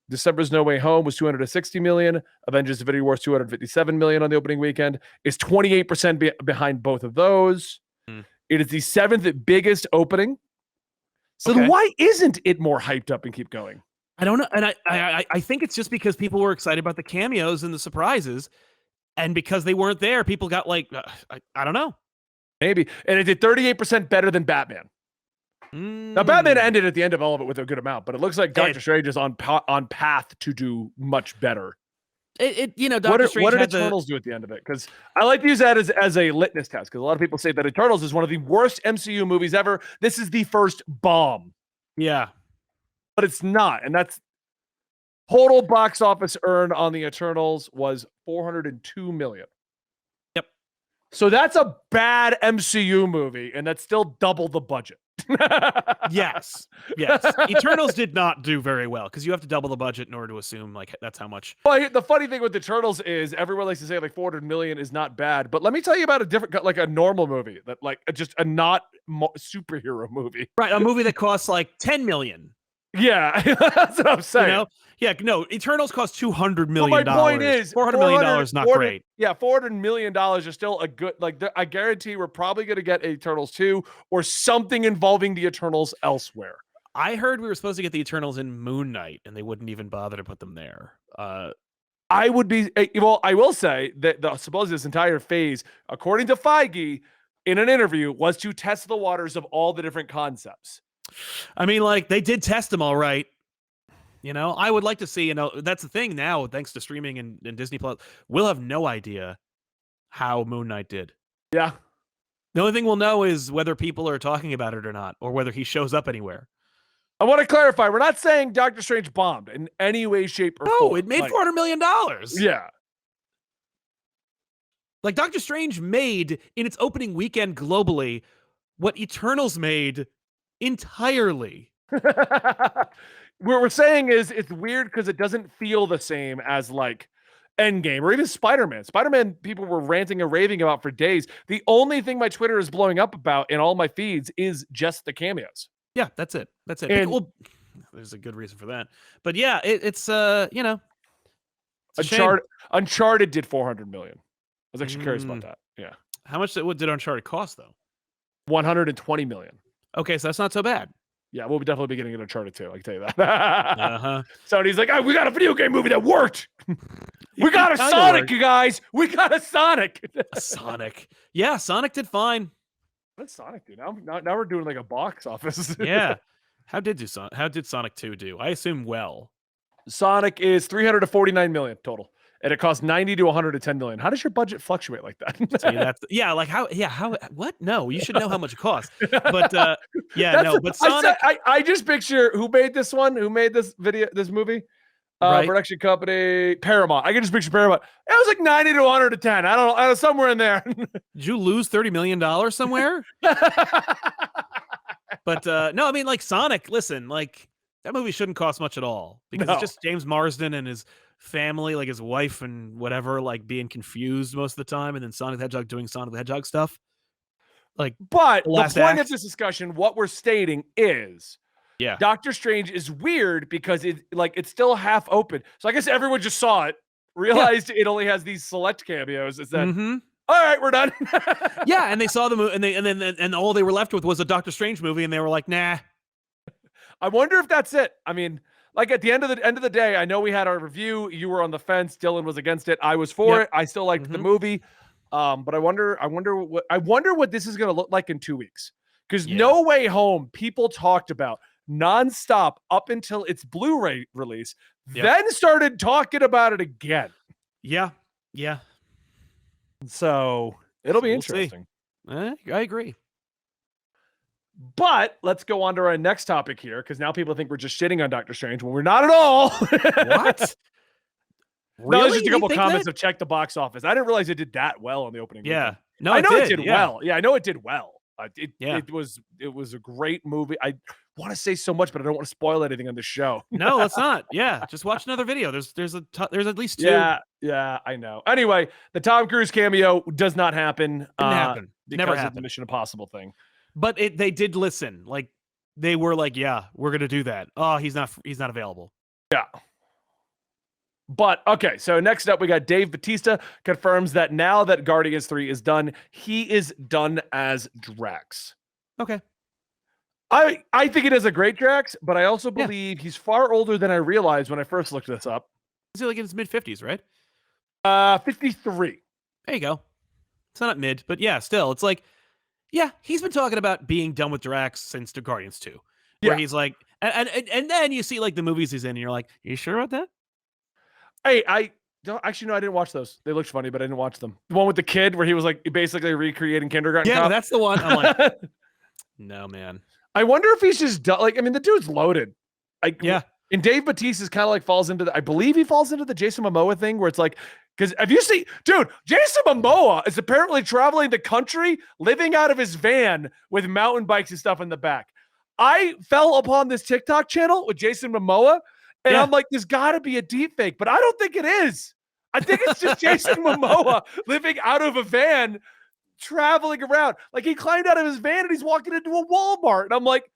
December's No Way Home was 260 million. Avengers: Infinity War 257 million on the opening weekend. Is 28% behind both of those. Hmm. It is the 7th biggest opening. So Okay. then why isn't it more hyped up and keep going? I don't know, and I think it's just because people were excited about the cameos and the surprises, and because they weren't there, people got like, I don't know. Maybe. And it did 38% better than Batman. Now, Batman ended at the end of all of it with a good amount, but it looks like Doctor Strange is on path to do much better. Doctor Strange what did had Eternals do at the end of it? Because I like to use that as a litmus test, because a lot of people say that Eternals is one of the worst MCU movies ever. This is the first bomb. Yeah. But it's not. And that's total box office earned on the Eternals was 402 million. Yep. So that's a bad MCU movie, and that's still double the budget. Yes. Eternals did not do very well because you have to double the budget in order to assume like that's how much. Well, the funny thing with Eternals is everyone likes to say like 400 million is not bad, but let me tell you about a different, like a normal movie that like just a not superhero movie. Right, a movie that costs like 10 million. Yeah, that's what I'm saying. You know? Yeah, no, Eternals cost $200 million. Well, my point is $400 million is not great. Yeah, $400 million is still a good, like, I guarantee we're probably going to get Eternals 2 or something involving the Eternals elsewhere. I heard we were supposed to get the Eternals in Moon Knight, and they wouldn't even bother to put them there. I would be, well, I will say that suppose this entire phase, according to Feige, in an interview, was to test the waters of all the different concepts. I mean, like, they did test them all right. You know, I would like to see, that's the thing now, thanks to streaming and Disney Plus, we'll have no idea how Moon Knight did. Yeah. The only thing we'll know is whether people are talking about it or not, or whether he shows up anywhere. I want to clarify, we're not saying Doctor Strange bombed in any way, shape, or form. No, it made $400 million. Yeah. Like, Doctor Strange made, in its opening weekend globally, what Eternals made entirely. What we're saying is it's weird because it doesn't feel the same as like Endgame or even Spider-Man. Spider-Man people were ranting and raving about for days. The only thing my Twitter is blowing up about in all my feeds is just the cameos. Yeah, that's it. That's it. And well, there's a good reason for that. But yeah, it's Uncharted did 400 million. I was actually curious about that. Yeah. How much did Uncharted cost though? 120 million. Okay, so that's not so bad. Yeah, we'll definitely be getting an Uncharted too. I can tell you that. Sony's like, we got a video game movie that worked. We got a Sonic, you guys. We got a Sonic. Sonic. Yeah, Sonic did fine. What's Sonic do? Now we're doing like a box office. Yeah. How did Sonic 2 do? I assume well. Sonic is 349 million total. And it costs 90 to 110 million. How does your budget fluctuate like that? See, like how what? No, you should know how much it costs. But but Sonic. I just picture who made this movie. Right. Production company Paramount. I can just picture Paramount. It was like 90 to 110. I don't know, somewhere in there. Did you lose $30 million somewhere? But no, I mean, like Sonic. Listen, like that movie shouldn't cost much at all because it's just James Marsden and his family, like his wife and whatever, like being confused most of the time, and then Sonic the Hedgehog doing Sonic the Hedgehog stuff. Like, but the point of this discussion, what we're stating is, Doctor Strange is weird because it's still half open. So I guess everyone just saw it, realized it only has these select cameos. Is that all right? We're done. Yeah, and they saw the movie, and all they were left with was a Doctor Strange movie, and they were like, nah. I wonder if that's it. I mean, like at the end of the day, I know we had our review. You were on the fence. Dylan was against it. I was for it. I still liked the movie. But I wonder what this is going to look like in 2 weeks. Because No Way Home, people talked about nonstop up until its Blu-ray release, then started talking about it again. Yeah. So it'll be interesting. I agree. But let's go on to our next topic here, because now people think we're just shitting on Doctor Strange when we're not at all. What? Really? No, there's just a couple comments of check the box office. I didn't realize it did that well on the opening. Yeah. Weekend. No, I know it did yeah. well. Yeah, I know it did well. Yeah. It was a great movie. I want to say so much, but I don't want to spoil anything on the show. No, let's not. Yeah, just watch another video. There's at least 2. Yeah, I know. Anyway, the Tom Cruise cameo does not happen. Didn't happen. Never Because of the happened. Mission Impossible thing. But they did listen. Like they were like, yeah, we're gonna do that. Oh, he's not available. Yeah. But okay, so next up we got Dave Bautista confirms that now that Guardians 3 is done, he is done as Drax. Okay. I think it is a great Drax, but I also believe he's far older than I realized when I first looked this up. Is he like in his mid-50s, right? 53. There you go. It's not mid, but yeah, still, it's like, yeah, he's been talking about being done with Drax since the Guardians 2. Where he's like, and then you see like the movies he's in, and you're like, you sure about that? Hey, I don't actually no, I didn't watch those. They looked funny, but I didn't watch them. The one with the kid where he was like basically recreating Kindergarten Yeah, Cop. that's the one. I'm like, no, man. I wonder if he's just like, I mean, the dude's loaded. Yeah. And Dave Bautista's kind of like falls into I believe he falls into the Jason Momoa thing where it's like, because have you seen, dude, Jason Momoa is apparently traveling the country, living out of his van with mountain bikes and stuff in the back. I fell upon this TikTok channel with Jason Momoa, and I'm like, there's got to be a deep fake, but I don't think it is. I think it's just Jason Momoa living out of a van, traveling around. Like he climbed out of his van and he's walking into a Walmart, and I'm like,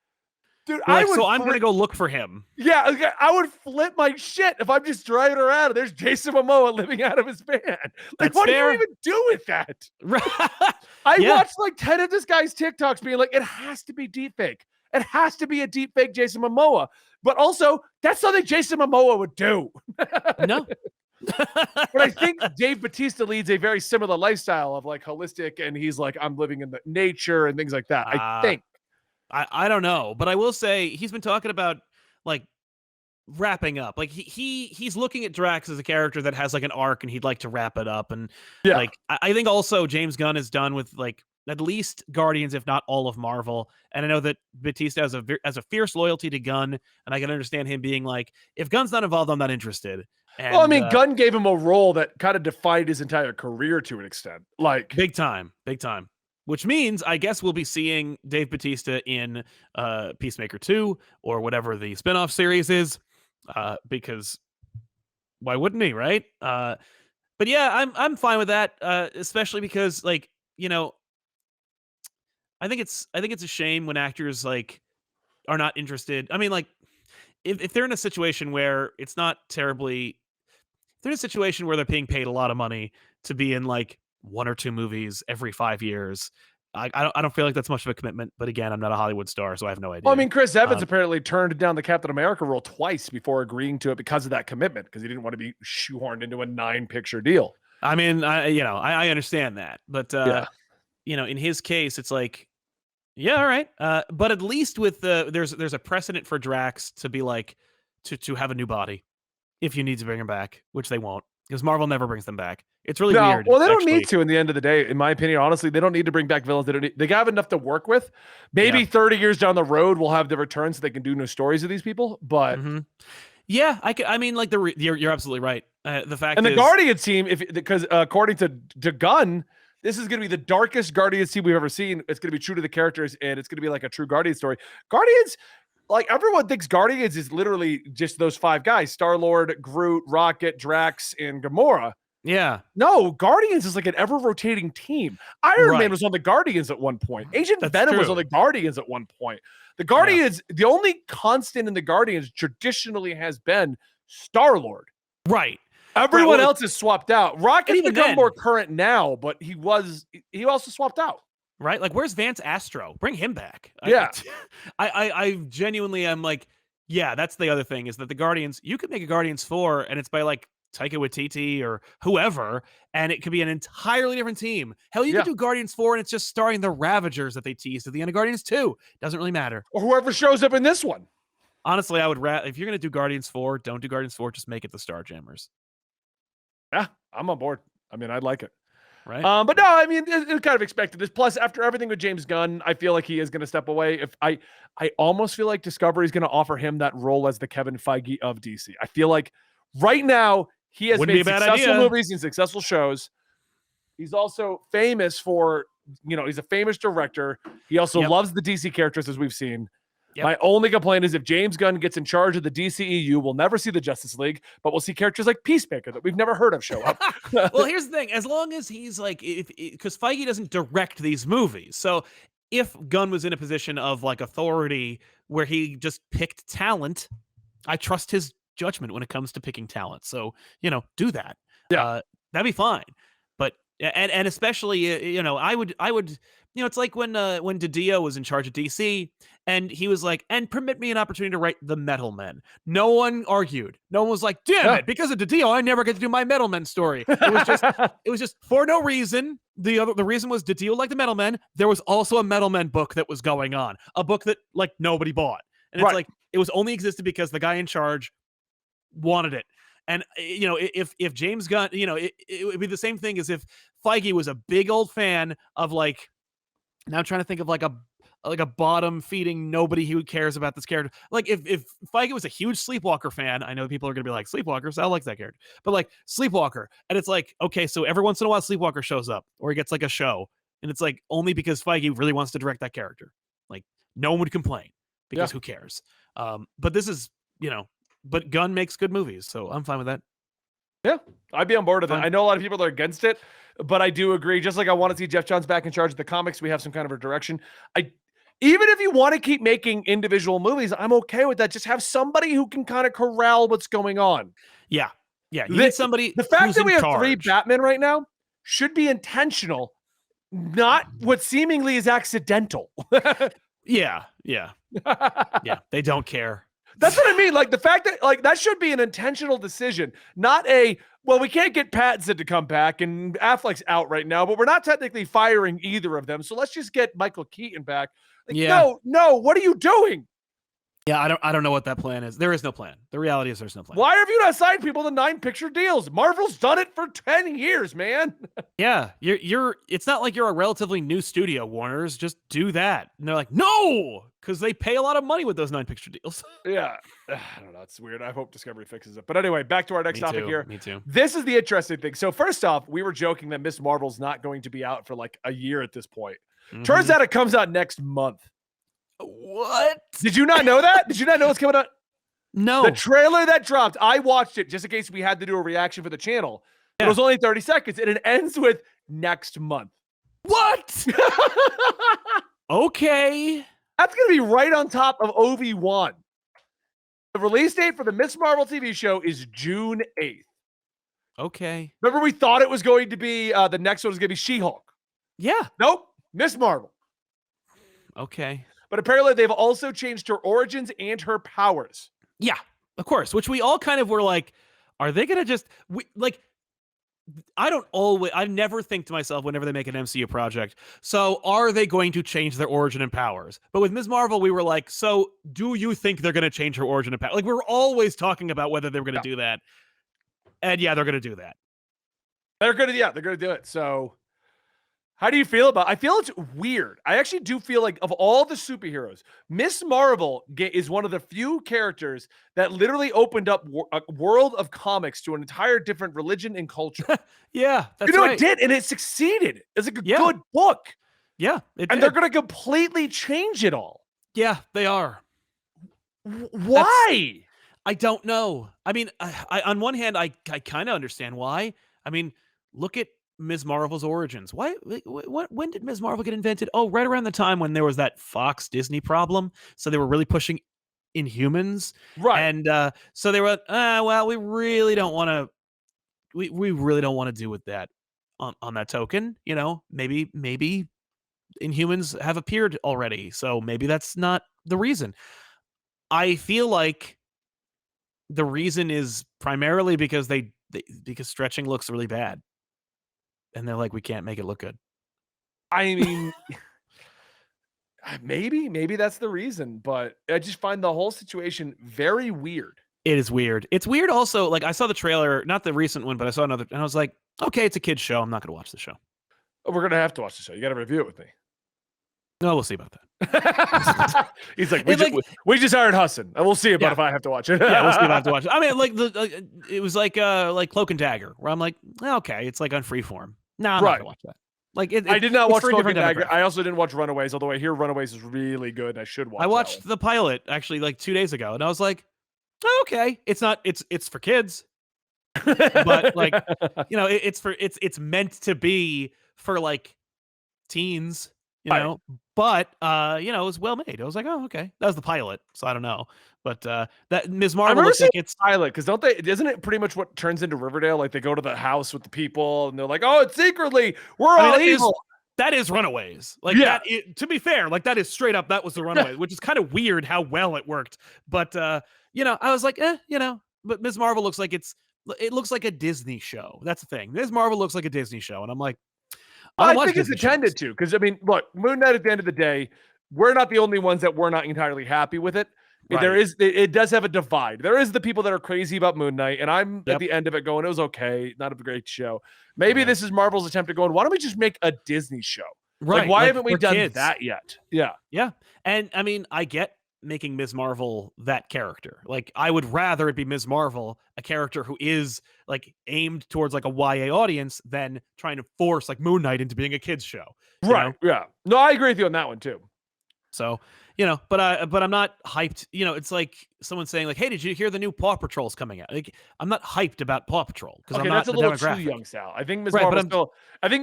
dude, I'm gonna go look for him. Yeah, I would flip my shit if I'm just driving around and there's Jason Momoa living out of his van. Like, That's what fair. do you even do with that? I watched like 10 of this guy's TikToks being like, it has to be deepfake. It has to be a deepfake Jason Momoa. But also, that's something Jason Momoa would do. No. But I think Dave Bautista leads a very similar lifestyle of like holistic, and he's like, I'm living in the nature and things like that. I think. I don't know, but I will say he's been talking about like wrapping up. Like he's looking at Drax as a character that has like an arc, and he'd like to wrap it up. And like I think also James Gunn is done with like at least Guardians, if not all of Marvel. And I know that Bautista has a fierce loyalty to Gunn, and I can understand him being like, if Gunn's not involved, I'm not interested. And, well, I mean, Gunn gave him a role that kind of defined his entire career to an extent. Like big time. Which means I guess we'll be seeing Dave Bautista in Peacemaker 2 or whatever the spinoff series is, because why wouldn't he, right? But yeah, I'm fine with that, especially because like, you know, I think it's a shame when actors like are not interested. I mean, like if they're in a situation where it's not terribly, they're in a situation where they're being paid a lot of money to be in like 1 or 2 movies every 5 years. I don't feel like that's much of a commitment, but again, I'm not a Hollywood star, so I have no idea. Well, I mean, Chris Evans apparently turned down the Captain America role twice before agreeing to it because of that commitment, because he didn't want to be shoehorned into a 9-picture deal. I mean, I understand that, but you know, in his case, it's like, yeah, all right. But at least with there's a precedent for Drax to be like to have a new body if you need to bring him back, which they won't, because Marvel never brings them back. It's really weird. Well, they don't need to in the end of the day, in my opinion. Honestly, they don't need to bring back villains. They have enough to work with. Maybe 30 years down the road, we'll have the return so they can do new stories of these people. But yeah, I mean, like you're absolutely right. The fact and is, the Guardians team, because according to Gunn, this is going to be the darkest Guardians team we've ever seen. It's going to be true to the characters, and it's going to be like a true Guardian story. Guardians, like everyone thinks Guardians is literally just those 5 guys: Star-Lord, Groot, Rocket, Drax, and Gamora. Yeah. No, Guardians is like an ever-rotating team. Iron Man was on the Guardians at one point. Agent Venom was on the Guardians at one point. The Guardians, the only constant in the Guardians traditionally has been Star-Lord. Right. Everyone else is swapped out. Rocket's become more current now, but he also swapped out. Right? Like, where's Vance Astro? Bring him back. Yeah. I genuinely am like, yeah, that's the other thing, is that the Guardians, you could make a Guardians 4 and it's by like Taika Waititi or whoever, and it could be an entirely different team. Hell, you could do Guardians 4 and it's just starring the Ravagers that they teased at the end of Guardians 2. Doesn't really matter. Or whoever shows up in this one. Honestly, I would if you're going to do Guardians 4, don't do Guardians 4, just make it the Starjammers. Yeah, I'm on board. I mean, I'd like it. Right. But no, I mean, it's kind of expected this. Plus, after everything with James Gunn, I feel like he is going to step away. If I almost feel like Discovery is going to offer him that role as the Kevin Feige of DC. I feel like right now he has made successful movies and successful shows. He's also famous for, he's a famous director. He also loves the DC characters, as we've seen. Yep. My only complaint is if James Gunn gets in charge of the DCEU, we'll never see the Justice League, but we'll see characters like Peacemaker that we've never heard of show up. Well, here's the thing. As long as he's like, because Feige doesn't direct these movies. So if Gunn was in a position of like authority where he just picked talent, I trust his judgment when it comes to picking talent. So, do that. Yeah. That'd be fine. But, and especially, I would, it's like when DiDio was in charge of DC and he was like, and permit me an opportunity to write the Metal Men. No one argued. No one was like, damn it, because of DiDio, I never get to do my Metal Men story. It was just for no reason. The reason was DiDio liked the Metal Men. There was also a Metal Men book that was going on, a book that like nobody bought. And it's like, it was only existed because the guy in charge wanted it. And, if James Gunn, it would be the same thing as if Feige was a big old fan of like, now I'm trying to think of like a bottom feeding nobody who cares about this character. Like if Feige was a huge Sleepwalker fan, I know people are going to be like, Sleepwalker, so I like that character. But like Sleepwalker, and it's like, okay, so every once in a while Sleepwalker shows up or he gets like a show. And it's like only because Feige really wants to direct that character. Like no one would complain because who cares? But this is, but Gunn makes good movies, so I'm fine with that. Yeah, I'd be on board with it. I know a lot of people are against it, but I do agree. Just like I want to see Jeff Johns back in charge of the comics, we have some kind of a direction. Even if you want to keep making individual movies, I'm okay with that. Just have somebody who can kind of corral what's going on. Yeah. You need somebody. The fact that we have 3 Batman right now should be intentional, not what seemingly is accidental. Yeah. They don't care. That's what I mean. Like the fact that like that should be an intentional decision, not we can't get Pattinson to come back and Affleck's out right now, but we're not technically firing either of them. So let's just get Michael Keaton back. Like, no, what are you doing? Yeah, I don't know what that plan is. There is no plan. The reality is there's no plan. Why have you not signed people to 9-picture deals? Marvel's done it for 10 years, man. Yeah, it's not like you're a relatively new studio, Warner's. Just do that. And they're like, no, because they pay a lot of money with those 9-picture deals. Yeah, I don't know. It's weird. I hope Discovery fixes it. But anyway, back to our next topic here. Me too. This is the interesting thing. So first off, we were joking that Miss Marvel's not going to be out for like a year at this point. Mm-hmm. Turns out it comes out next month. What? Did you not know that? Did you not know it's coming out? No. The trailer that dropped, I watched it just in case we had to do a reaction for the channel. Yeah. It was only 30 seconds, and it ends with next month. What? Okay. That's going to be right on top of Obi-Wan. The release date for the Miss Marvel TV show is June 8th. Okay. Remember we thought it was going to be, the next one was going to be She-Hulk. Yeah. Nope. Miss Marvel. Okay. But apparently they've also changed her origins and her powers. Yeah, of course. Which we all kind of were like, are they going to just... I never think to myself whenever they make an MCU project, so are they going to change their origin and powers? But with Ms. Marvel, we were like, so do you think they're going to change her origin and power? Like, we were always talking about whether they were going to do that. And yeah, they're going to do that. They're going to do it. So how do you feel about it? I feel it's weird. I actually do feel like of all the superheroes, Miss Marvel is one of the few characters that literally opened up a world of comics to an entire different religion and culture. Yeah, that's right. It did, and it succeeded. It's like a good book. Yeah, and they're going to completely change it all. Yeah, they are. Why? I don't know. I mean, I on one hand, I kind of understand why. I mean, look at Ms. Marvel's origins. When did Ms. Marvel get invented? Oh, right around the time when there was that Fox Disney problem. So they were really pushing Inhumans. Right. And so they were, well, we really don't want to, we really don't want to do with that on that token. Maybe Inhumans have appeared already. So maybe that's not the reason. I feel like the reason is primarily because because stretching looks really bad. And they're like, we can't make it look good. I mean, maybe that's the reason, but I just find the whole situation very weird. It is weird. It's weird also, like I saw the trailer, not the recent one, but I saw another, and I was like, okay, it's a kid's show. I'm not going to watch the show. We're going to have to watch the show. You got to review it with me. No, we'll see about that. He's like, we just hired Hassan, and we'll see about if I have to watch it. Yeah, we'll see if I have to watch it. I mean, like it was like Cloak and Dagger, where I'm like, okay, it's like on Freeform. No, I'm not Right. gonna watch that. Like I did not it's watch for a Smoking different Dagger. demographic. I also didn't watch Runaways, although I hear Runaways is really good. I should watch I watched that the pilot actually like 2 days ago, and I was like, oh, okay, it's not it's for kids, but like one. it's meant to be for like teens, Right. but it was well made. I was like, oh, okay, that was the pilot, so I don't know, but that Ms. I Marvel remember looks seeing like it's the pilot because don't they? Isn't it pretty much what turns into Riverdale? Like they go to the house with the people and they're like, "Oh, it's secretly we're I mean, all evil." that is Runaways. Like Yeah. to be fair, like that is straight up that was the Runaways, which is kind of weird how well it worked. But I was like, but Ms. Marvel looks like it looks like a Disney show. That's the thing. Ms. Marvel looks like a Disney show, and I'm like, I Well, don't I watch think it's Disney shows. intended to, because I mean, look, Moon Knight. At the end of the day, we're not the only ones that we're not entirely happy with it. There Right. is, it does have a divide. There is the people that are crazy about Moon Knight, and I'm at Yep. the end of it going, it was okay, not a great show. Maybe Yeah. this is Marvel's attempt at going, why don't we just make a Disney show? Right. Like, why haven't we for done kids. that yet? Yeah. Yeah. And I mean, I get making Ms. Marvel that character. Like, I would rather it be Ms. Marvel, a character who is like aimed towards like a YA audience than trying to force like Moon Knight into being a kids show. Right. Yeah. No, I agree with you on that one too. So, but I'm not hyped. It's like someone saying like, "Hey, did you hear the new Paw Patrol's coming out?" Like, I'm not hyped about Paw Patrol because Okay, I'm not that's a the little demographic. too young, Sal. I think Miss Right, but Marvel's I'm still.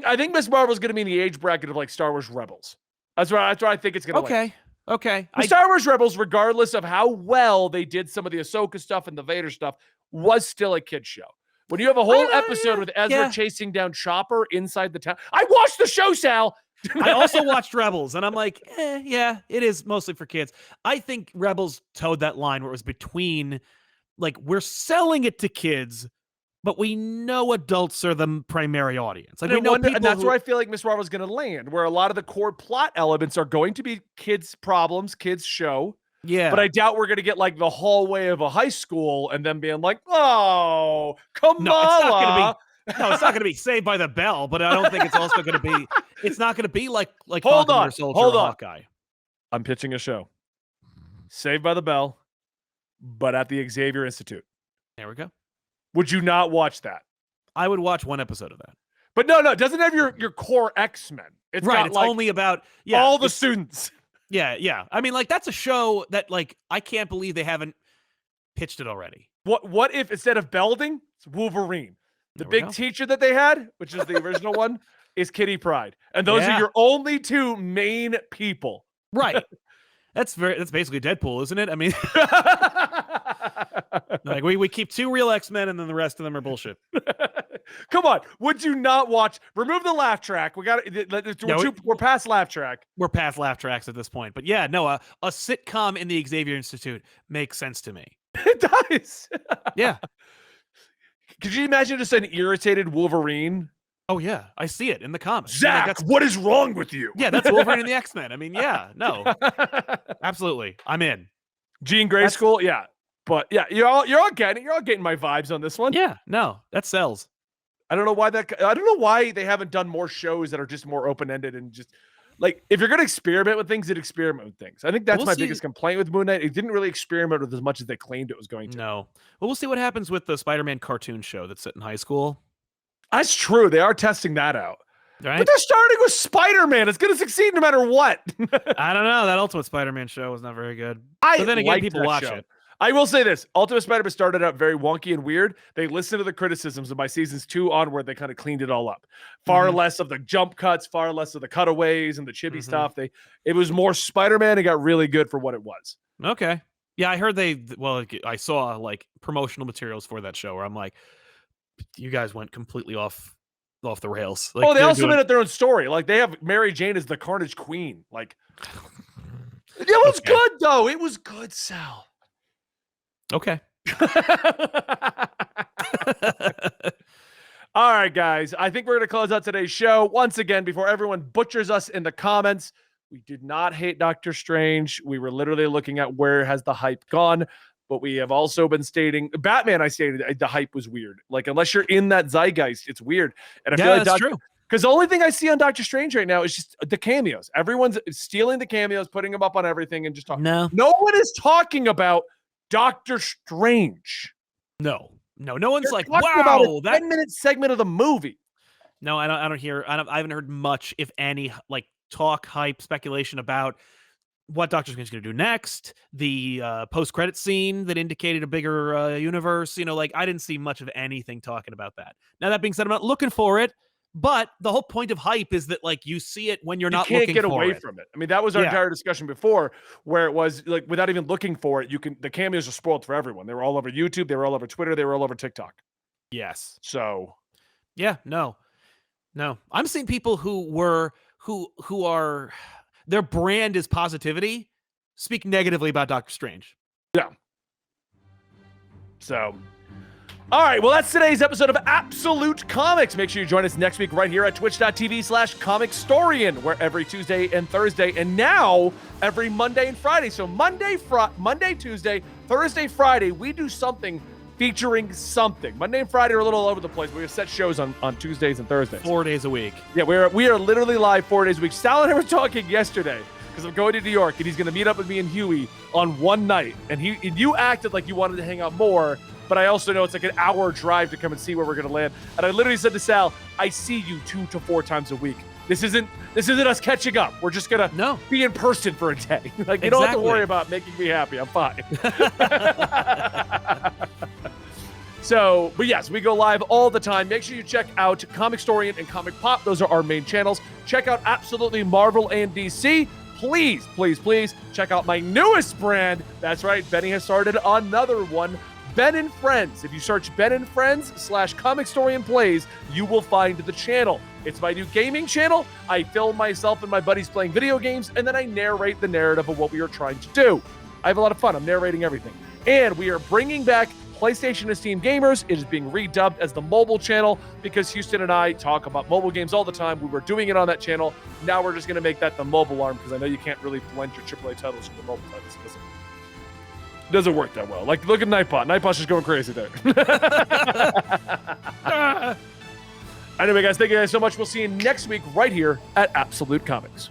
I think Miss Marvel's going to be in the age bracket of like Star Wars Rebels. That's what I think it's going to. okay. Okay. The Star Wars Rebels, regardless of how well they did some of the Ahsoka stuff and the Vader stuff, was still a kid show. When you have a whole episode with Ezra chasing down Chopper inside the town, I watched the show, Sal. I also watched Rebels, and I'm like, yeah, it is mostly for kids. I think Rebels towed that line where it was between, like, we're selling it to kids, but we know adults are the primary audience. Like, we know people, and that's where I feel like Miss Marvel's going to land, where a lot of the core plot elements are going to be kids' problems, kids' show. Yeah, but I doubt we're going to get like the hallway of a high school and then being like, "Oh, Kamala." No, it's not going to be. No, it's not going to be Saved by the Bell, but I don't think it's also going to be. It's not going to be like Hold on, Winter Soldier hold or on. Hawkeye. I'm pitching a show, Saved by the Bell, but at the Xavier Institute. There we go. Would you not watch that? I would watch one episode of that. But no, it doesn't have your core X-Men. It's right. got It's like only about all the students. Yeah. I mean, like that's a show that like I can't believe they haven't pitched it already. What if instead of Belding, it's Wolverine? The big go. teacher that they had, which is the original one, is Kitty Pryde. And those are your only two main people. Right. That's basically Deadpool, isn't it? I mean, like we keep two real X-Men and then the rest of them are bullshit. Come on. Would you not watch? Remove the laugh track. We're past laugh track. We're past laugh tracks at this point. But yeah, no, a sitcom in the Xavier Institute makes sense to me. It does. Yeah. Could you imagine just an irritated Wolverine? Oh, yeah. I see it in the comics. Zach, what is wrong with you? Yeah, that's Wolverine and the X-Men. I mean, yeah, no. Absolutely. I'm in. Jean Grey School, yeah. But yeah, you're all getting my vibes on this one. Yeah, no, that sells. I don't know why they haven't done more shows that are just more open-ended and just like if you're gonna experiment with things, experiment with things. I think that's my biggest complaint with Moon Knight. It didn't really experiment with as much as they claimed it was going to. No. Well, we'll see what happens with the Spider-Man cartoon show that's set in high school. That's true. They are testing that out. Right? But they're starting with Spider-Man. It's going to succeed no matter what. I don't know. That Ultimate Spider-Man show was not very good. But then again, people watch it. I will say this. Ultimate Spider-Man started out very wonky and weird. They listened to the criticisms, and by seasons 2 onward, they kind of cleaned it all up. Far less of the jump cuts, far less of the cutaways and the chibi stuff. It was more Spider-Man and got really good for what it was. Okay. Yeah, I heard I saw like promotional materials for that show where I'm like, you guys went completely off the rails. Like, they also made it their own story. Like they have Mary Jane as the Carnage Queen. Like it was good though. It was good, Sal. Okay. All right, guys. I think we're going to close out today's show. Once again, before everyone butchers us in the comments, we did not hate Doctor Strange. We were literally looking at where has the hype gone. But we have also been stating Batman. I stated the hype was weird. Like unless you're in that zeitgeist, it's weird. And I feel like that's true. Because the only thing I see on Doctor Strange right now is just the cameos. Everyone's stealing the cameos, putting them up on everything, and just talking. No one is talking about Doctor Strange. No one's like, wow, about a 10-minute segment of the movie. No, I don't hear. I haven't heard much, if any, like talk, hype, speculation about what Doctor Strange is going to do next. The post-credit scene that indicated a bigger universe. Like I didn't see much of anything talking about that. Now that being said, I'm not looking for it. But the whole point of hype is that like you see it when you're You not can't looking get for away it. from it. I mean, that was our Yeah. entire discussion before, where it was like without even looking for it, the cameos are spoiled for everyone. They were all over YouTube, they were all over Twitter, they were all over TikTok. Yes. So Yeah. No. I'm seeing people who are their brand is positivity speak negatively about Doctor Strange. yeah. So all right, well, that's today's episode of Absolute Comics. Make sure you join us next week right here at twitch.tv/comicstorian, where every Tuesday and Thursday, and now every Monday and Friday. So Monday, Tuesday, Thursday, Friday, we do something featuring something. Monday and Friday are a little all over the place. We have set shows on Tuesdays and Thursdays. 4 days a week. Yeah, we are literally live 4 days a week. Sal and I were talking yesterday because I'm going to New York, and he's going to meet up with me and Huey on one night. And you acted like you wanted to hang out more, but I also know it's like an hour drive to come and see where we're going to land. And I literally said to Sal, I see you 2 to 4 times a week. This isn't us catching up. We're just going to be in person for a day. Like, you don't have to worry about making me happy. I'm fine. So, but yes, we go live all the time. Make sure you check out Comic Storian and Comic Pop. Those are our main channels. Check out Absolutely Marvel and DC. Please, please, please check out my newest brand. That's right, Benny has started another one. Ben and Friends. If you search Ben and Friends /Comic Storian Plays, you will find the channel. It's my new gaming channel. I film myself and my buddies playing video games, and then I narrate the narrative of what we are trying to do. I have a lot of fun. I'm narrating everything. And we are bringing back PlayStation and Steam Gamers. It is being redubbed as the mobile channel because Houston and I talk about mobile games all the time. We were doing it on that channel. Now we're just going to make that the mobile arm because I know you can't really blend your AAA titles with the mobile titles. It doesn't work that well. Like, look at Nightbot. Nightbot's just going crazy there. Anyway, guys, thank you guys so much. We'll see you next week right here at Absolute Comics.